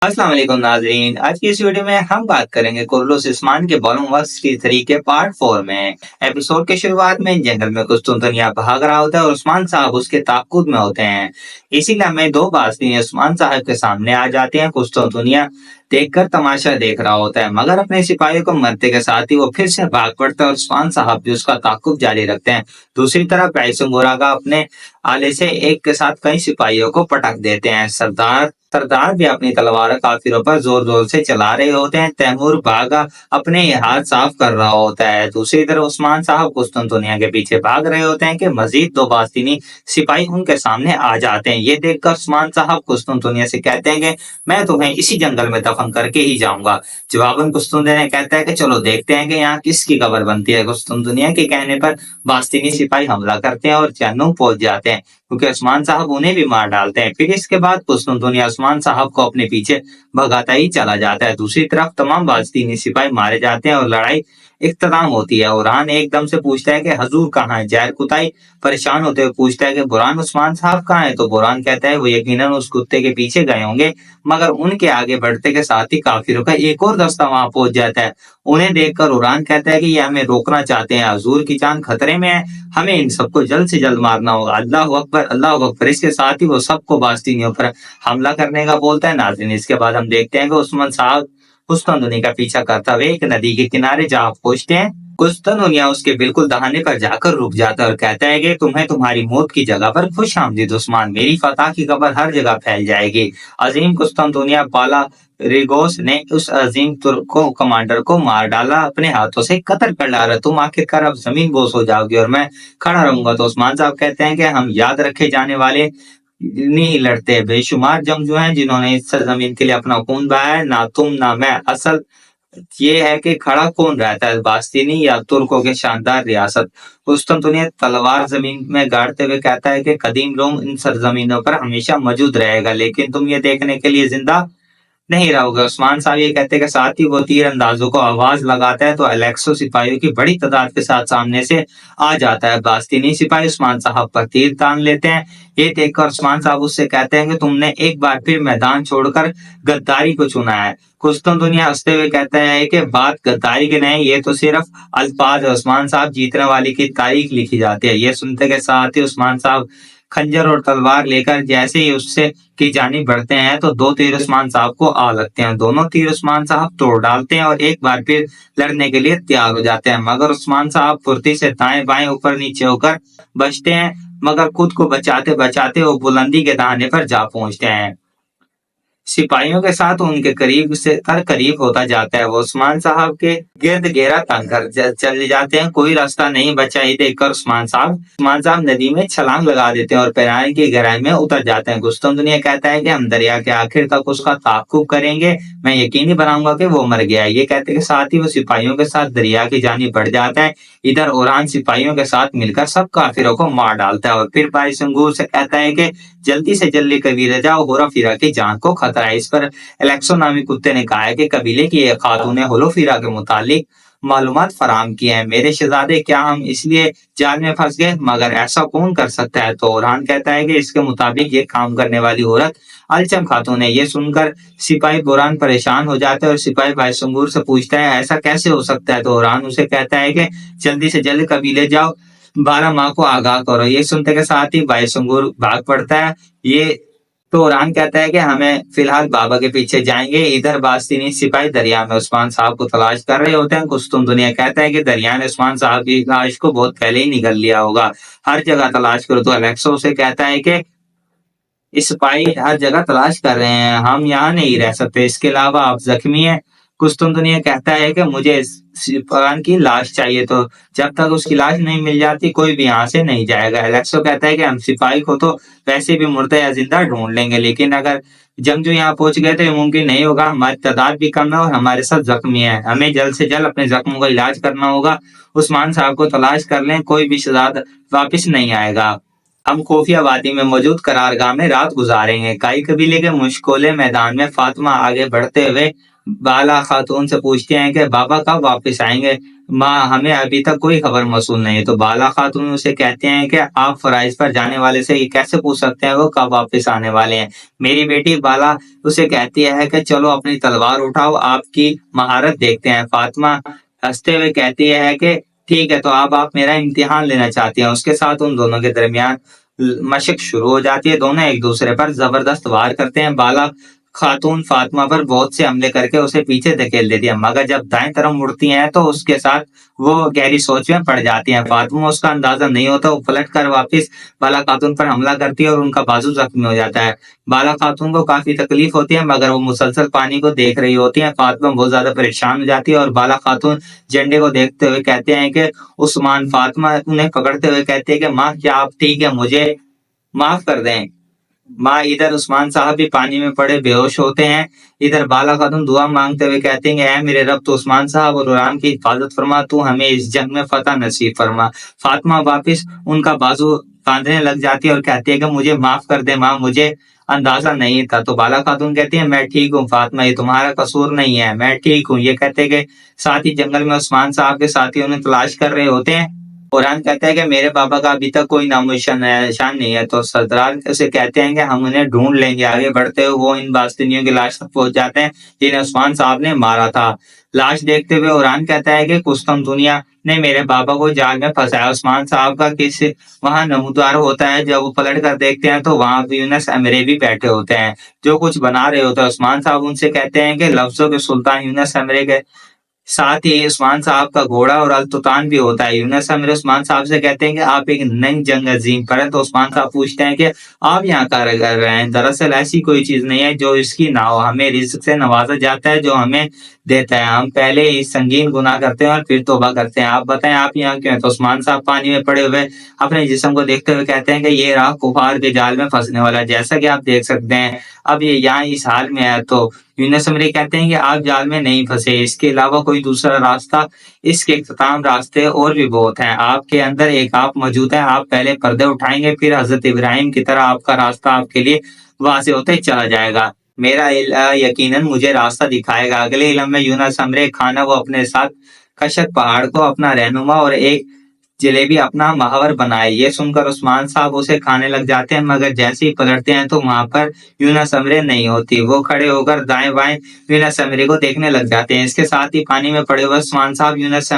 अस्सलाम वालेकुम नाजरीन। आज की इस वीडियो में हम बात करेंगे कुर्रलुस उस्मान के बॉलिंग वर्क्स की थ्री के पार्ट 4 में। एपिसोड के शुरुआत में जंगल में कुस्तुनतुनिया भाग रहा होता है और उस्मान साहब उसके ताकुब में होते हैं। इसी लम्हे दो बाज़ उस्मान साहब के सामने आ जाते हैं। कुस्तुनतुनिया देखकर तमाशा देख रहा होता है, मगर अपने सिपाहियों को मरते के साथ ही वो फिर से भाग पड़ता है और उस्मान साहब भी उसका ताकुब जारी रखते हैं। दूसरी तरफ बैसुंगुरागा अपने आले से एक के साथ कई सिपाहियों को पटक देते हैं। सरदार भी अपनी तलवार काफिरों पर जोर जोर से चला रहे होते हैं। तैमूर बागा अपने हाथ साफ कर रहा होता है। दूसरी तरफ उस्मान साहब कुस्तुनतुनिया के पीछे भाग रहे होते हैं कि मजीद दो बास्तीनी सिपाही उनके सामने आ जाते हैं। ये देखकर उस्मान साहब कुस्तुनतुनिया से कहते हैं कि मैं तुम्हें इसी जंगल में दफन करके ही जाऊंगा। जवाबन कुस्तुनतुनिया कहता है कि चलो देखते हैं कि यहाँ किसकी कब्र बनती है। कुस्तुनतुनिया के कहने पर बास्तीनी सिपाही हमला करते हैं और जहन्नुम पहुंच जाते हैं, क्योंकि उस्मान साहब उन्हें भी मार डालते हैं। फिर इसके बाद कुस्तुनतुनिया उस्मान साहब को अपने पीछे भगाता ही चला जाता है। दूसरी तरफ तमाम बाज़तीनी सिपाही मारे जाते हैं और लड़ाई इख्तिताम होती है। उरान एकदम से पूछता है कि हजूर कहाँ है। जहर कुताई परेशान होते हुए पूछता है कि बुरान उस्मान साहब कहाँ है। तो बुरान कहता है वो यकीनन उस कुत्ते के पीछे गए होंगे, मगर उनके आगे बढ़ते के साथ ही काफिरों का एक और दस्ता वहां पहुंच जाता है। उन्हें देखकर उरान कहता है कि ये हमें रोकना चाहते हैं, हजूर की जान खतरे में है, हमें इन सबको जल्द से जल्द मारना होगा। अल्लाह अकबर, अल्लाह अकबर। इसके साथ ही वो सबको बास्तीनियों पर हमला करने का बोलता है। नाज़रीन, इसके बाद हम देखते हैं कि उस्मान साहब कुस्तुनतुनिया का पीछा करते हुए एक नदी के किनारे जा पहुंचते हैं। कुस्तुनतुनिया उसके बिल्कुल दहाने पर जाकर रुक जाता है और कहता है कि तुम्हें तुम्हारी मौत की जगह पर खुश आमदीद उस्मान, मेरी फतह की खबर हर जगह फैल जाएगी। अजीम कुस्तुनतुनिया पाला रिगोस ने उस अजीम तुर्को कमांडर को मार डाला, अपने हाथों से कत्ल कर डाला। तुम आखिरकार अब जमीन बोस हो जाओगे और मैं खड़ा रहूंगा। तो उस्मान साहब कहते हैं कि हम याद रखे जाने वाले नहीं लड़ते। बेशुमार जंगजू हैं जिन्होंने इस सरजमीन के लिए अपना खून बहाया है, ना तुम ना मैं। असल ये है कि खड़ा कौन रहता है, बास्तीनी या तुर्कों के शानदार रियासत। कुस्तुनतुनिया तलवार जमीन में गाड़ते हुए कहता है कि कदीम रोम इन सरजमीनों पर हमेशा मौजूद रहेगा, लेकिन तुम ये देखने के लिए जिंदा नहीं रहोगे। उस्मान साहब ये कहते के साथ ही वो तीर अंदाजों को आवाज लगाता है तो अलेक्सो सिपाहियों की बड़ी तादाद के साथ सामने से आ जाता है। बास्तीनी सिपाही उस्मान साहब पर तीर तान लेते हैं। ये देखकर उस्मान साहब उससे कहते हैं कि तुमने एक बार फिर मैदान छोड़कर गद्दारी को चुना है। कुस्तुनतुनिया हंसते हुए कहता है कि बात गद्दारी की नहीं, ये तो सिर्फ अल्फाज है। उस्मान साहब जीतने वाली की तारीख लिखी जाती है। ये सुनते के साथ ही उस्मान साहब खंजर और तलवार लेकर जैसे ही उससे की जानिब बढ़ते हैं तो दो तीर उस्मान साहब को आ लगते हैं। दोनों तीर उस्मान साहब तोड़ डालते हैं और एक बार फिर लड़ने के लिए तैयार हो जाते हैं, मगर उस्मान साहब फुर्ती से दाएं बाएं ऊपर नीचे होकर बचते हैं, मगर खुद को बचाते बचाते वो बुलंदी के दाने पर जा पहुंचते हैं। सिपाहियों के साथ उनके करीब से करीब होता जाता है। वो उस्मान साहब के गिर्द घेरा तंग कर चले जाते हैं। कोई रास्ता नहीं बचा। ये देखकर उस्मान साहब नदी में छलांग लगा देते हैं और पैराने की गहराई में उतर जाते हैं। कुस्तुनतुनिया कहता है कि हम दरिया के आखिर तक उसका ताकुब करेंगे, मैं यकीनी बनाऊंगा कि वो मर गया है। ये कहते के साथ ही वो सिपाहियों के साथ दरिया की जानिब बढ़ जाता है। इधर ओरान सिपाहियों के साथ मिलकर सब काफिरों को मार डालता है और फिर भाई संगूर से कहता है कि जल्दी से जल्दी कबीले जाओ, होराफिरा की जान को खतरा है। इस पर एलेक्सो नामी कुत्ते ने कहा है कि कबीले की एक खातून ने होलोफिरा के मुतालिक मालूमात फराम की है। मेरे शहजादे, क्या हम इसलिए जाल में फंस गए? मगर ऐसा कौन कर सकता है? तो ओरहान कहता है कि इसके मुताबिक ये काम करने वाली औरत अलचम खातून है। ये सुनकर सिपाही बुरान परेशान हो जाते हैं और सिपाही भाई संगूर से पूछता है ऐसा कैसे हो सकता है। तो ओरहान उसे कहता है कि जल्दी से जल्दी कबीले जाओ, 12 माह को आगाह करो। ये सुनते के साथ ही भाई संगूर भाग पड़ता है। ये तो ओरहान कहता है कि हमें फिलहाल बाबा के पीछे जाएंगे। इधर बास्तीनी सिपाही दरिया में उस्मान साहब को तलाश कर रहे होते हैं। कुस्तुनतुनिया कहता है कि दरिया ने उस्मान साहब की लाश को बहुत पहले ही निगल लिया होगा, हर जगह तलाश करो। तो अलेक्सो से कहता है कि इस सिपाही हर जगह तलाश कर रहे हैं, हम यहाँ नहीं रह सकते। इसके अलावा आप जख्मी हैं। कुस्तुनतुनिया कहता है कि मुझे इस सिपाही की लाश चाहिए, तो जब तक उसकी लाश नहीं मिल जाती कोई भी यहाँ से नहीं जाएगा। एलेक्सो कहता है कि हम सिपाही को तो वैसे भी मुर्दा या जिंदा ढूंढ लेंगे, लेकिन अगर जंगजू यहाँ पहुंच गए तो ये मुमकिन नहीं होगा। हमारी तादाद भी कम है और हमारे साथ जख्मी है, हमें जल्द से जल्द अपने जख्मों का इलाज करना होगा। उस्मान साहब को तलाश कर लें, कोई भी शहजादा वापिस नहीं आएगा। हम खुफिया वादी में मौजूद करारगाह में रात गुजारेंगे। कई कबीले के मुश्कोले मैदान में फातिमा आगे बढ़ते हुए बाला खातून से पूछते हैं कि बाबा कब वापस आएंगे, माँ हमें अभी तक कोई खबर मौसूल नहीं है। तो बाला खातून उसे कहते हैं कि आप फराइज पर जाने वाले से ये कैसे पूछ सकते हैं वो कब वापस आने वाले हैं। मेरी बेटी बाला उसे कहती है कि चलो अपनी तलवार उठाओ, आपकी महारत देखते हैं। फातिमा हंसते हुए कहती है कि ठीक है, तो अब आप मेरा इम्तिहान लेना चाहती हैं। उसके साथ उन दोनों के दरमियान मशक शुरू हो जाती है। दोनों एक दूसरे पर जबरदस्त वार करते हैं। बाला खातून फातिमा पर बहुत से हमले करके उसे पीछे धकेल देती है, मगर जब दाएं तरफ मुड़ती हैं तो उसके साथ वो गहरी सोच में पड़ जाती हैं। फातिमा उसका अंदाजा नहीं होता, वो पलट कर वापिस बाला खातून पर हमला करती है और उनका बाजू जख्मी हो जाता है। बाला खातून को काफी तकलीफ होती है, मगर वो मुसलसल पानी को देख रही होती है। फातिमा बहुत ज्यादा परेशान हो जाती है और बाला खातून झंडे को देखते हुए कहते हैं कि उस्मान। फातिमा उन्हें पकड़ते हुए कहती है कि माँ क्या आप ठीक है, मुझे माफ कर दें। माँ इधर उस्मान साहब भी पानी में पड़े बेहोश होते हैं। इधर बाला खातून दुआ मांगते हुए कहते हैं कि ऐ मेरे रब, तो उस्मान साहब और उरान की हिफाजत फरमा, तू हमें इस जंग में फतह नसीब फरमा। फातिमा वापिस उनका बाजू बांधने लग जाती है और कहती है कि मुझे माफ कर दे माँ, मुझे अंदाजा नहीं था। तो बाला खातून कहती है मैं ठीक हूँ फातिमा, ये तुम्हारा कसूर नहीं है, मैं ठीक हूँ। ये कहते हैं कि साथ ही जंगल में उस्मान साहब के साथी उन्हें तलाश कर रहे होते हैं। कुरान कहता है कि मेरे पापा का अभी तक कोई नामोनिशान नहीं है। तो सरदार उसे कहते हैं कि हम उन्हें ढूंढ लेंगे। आगे बढ़ते हुए वो इन बास्तिनियों की लाश तक पहुंच जाते हैं जिन्हें उस्मान साहब ने मारा था। लाश देखते हुए कुरान कहता है कि कुस्तम दुनिया ने मेरे पापा को जाल में फंसाया। उस्मान साहब का किस वहां नमूदार होता है। जब वो पलट कर देखते हैं तो वहां यूनस अमरे भी बैठे होते हैं जो कुछ बना रहे होते हैं। उस्मान साहब उनसे कहते हैं कि लफ्जों के सुल्तान यूनस अमरे के साथ ही उस्मान साहब का घोड़ा और अल-तुतान भी होता है। यूनुस अमीर उस्मान साहब से कहते हैं कि आप एक नई जंग अजीम करें। तो उस्मान साहब पूछते हैं कि आप यहाँ क्या कर रहे हैं। दरअसल ऐसी कोई चीज नहीं है जो इसकी ना हो, हमें रिज्क से नवाजा जाता है जो हमें देता है। हम पहले ही संगीन गुनाह करते हैं और फिर तौबा करते हैं। आप बताएं आप यहाँ क्यों हैं। तो उस्मान साहब पानी में पड़े हुए अपने जिस्म को देखते हुए कहते हैं कि ये रहा कुफार के जाल में फंसने वाला, जैसा कि आप देख सकते हैं अब ये यहाँ इस हाल में है। तो यूनुस अमरी कहते हैं कि आप जाल में नहीं फंसे, इसके अलावा कोई दूसरा रास्ता, इसके इख्तिताम रास्ते और भी बहुत हैं। आपके अंदर एक आप मौजूद है, आप पहले पर्दे उठाएंगे, फिर हजरत इब्राहिम की तरह आपका रास्ता आपके लिए वाज़ेह होते चला जाएगा। मेरा यकीनन मुझे रास्ता दिखाएगा। अगले इल्म में यूनुस अमरी खाना वो अपने साथ कशक पहाड़ को अपना रहनुमा और एक जलेबी अपना महावर बनाए। ये सुनकर उस्मान साहब उसे खाने लग जाते हैं, मगर जैसे ही पलटते हैं तो वहां पर यूनुस अमरे नहीं होती। वो खड़े होकर दाएं बाएं यूनुस अमरे को देखने लग जाते हैं। इसके साथ ही पानी में पड़े हुए उस्मान साहब यूनुस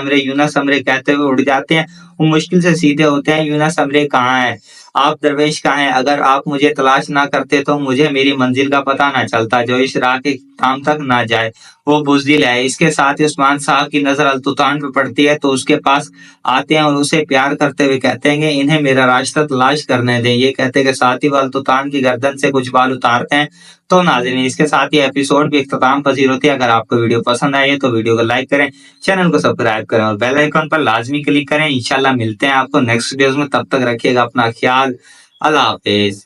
अमरे कहते हुए उड़ जाते हैं। वो मुश्किल से सीधे होते हैं। यूनुस अमरे कहाँ है, आप दरवेश कहाँ हैं। अगर आप मुझे तलाश ना करते तो मुझे मेरी मंजिल का पता ना चलता, जो इस राह के काम तक ना जाए वो बुज़दिल है। इसके साथ ही उस्मान साहब की नजर अल-तुतान पे पड़ती है तो उसके पास आते हैं और उसे प्यार करते हुए कहते हैं कि इन्हें मेरा रास्ता तलाश करने दें। ये कहते हैं कि साथ ही वो अल-तुतान की गर्दन से कुछ बाल उतारते हैं। तो नाज़रीन इसके साथ ही एपिसोड भी इख्तिताम पसीर होती है। अगर आपको वीडियो पसंद आई है तो वीडियो को लाइक करें, चैनल को सब्सक्राइब करें और बेल आइकन पर लाजमी क्लिक करें। इंशाल्लाह मिलते हैं आपको नेक्स्ट वीडियोस में, तब तक रखिएगा अपना ख्याल। अल्लाह हाफिज।